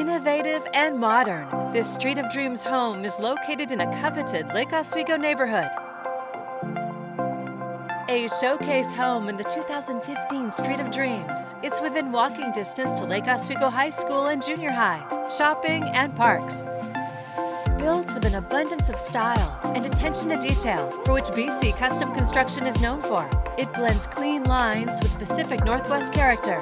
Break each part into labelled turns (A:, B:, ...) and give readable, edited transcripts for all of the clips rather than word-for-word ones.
A: Innovative and modern, this Street of Dreams home is located in a coveted Lake Oswego neighborhood. A showcase home in the 2015 Street of Dreams. It's within walking distance to Lake Oswego High School and Junior High, shopping and parks. Built with an abundance of style and attention to detail, for which BC custom construction is known for, it blends clean lines with Pacific Northwest character.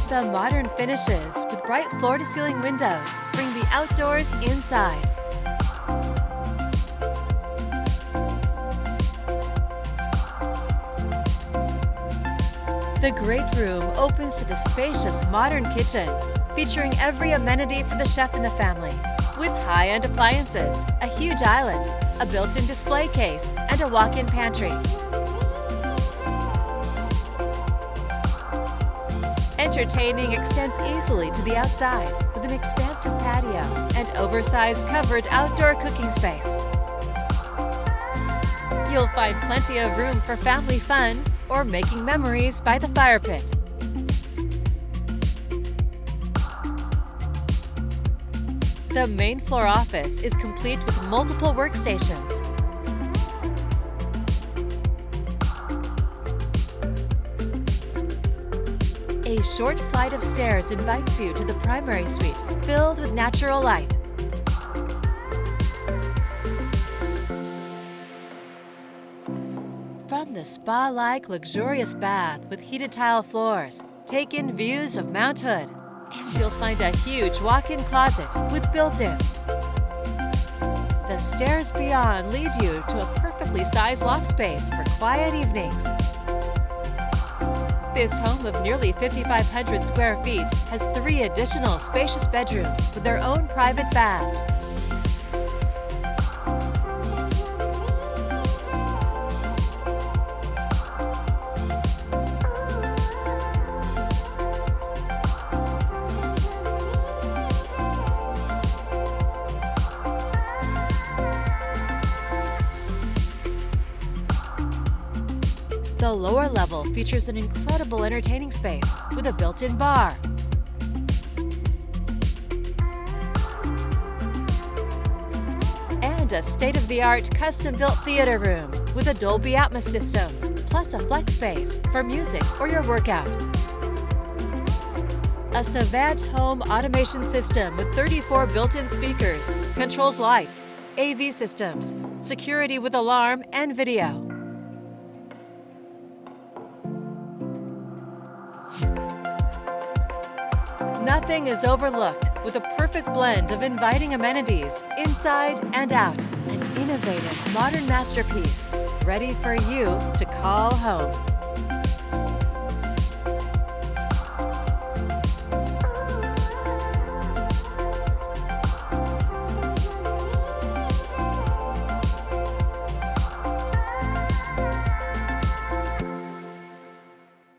A: The modern finishes with bright floor-to-ceiling windows bring the outdoors inside. The great room opens to the spacious modern kitchen, featuring every amenity for the chef and the family, with high-end appliances, a huge island, a built-in display case, and a walk-in pantry. Entertaining extends easily to the outside with an expansive patio and oversized covered outdoor cooking space. You'll find plenty of room for family fun or making memories by the fire pit. The main floor office is complete with multiple workstations. A short flight of stairs invites you to the primary suite, filled with natural light. From the spa-like luxurious bath with heated tile floors, take in views of Mount Hood, and you'll find a huge walk-in closet with built-ins. The stairs beyond lead you to a perfectly sized loft space for quiet evenings. This home of nearly 5,500 square feet has 3 additional spacious bedrooms with their own private baths. The lower level features an incredible entertaining space with a built-in bar. And a state-of-the-art custom-built theater room with a Dolby Atmos system, plus a flex space for music or your workout. A Savant home automation system with 34 built-in speakers, controls lights, AV systems, security with alarm and video. Nothing is overlooked with a perfect blend of inviting amenities inside and out. An innovative, modern masterpiece, ready for you to call home.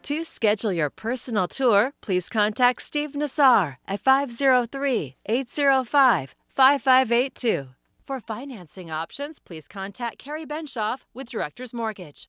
A: To schedule your personal tour, please contact Steve Nassar at 503-805-5582. For financing options, please contact Carrie Benshoff with Director's Mortgage.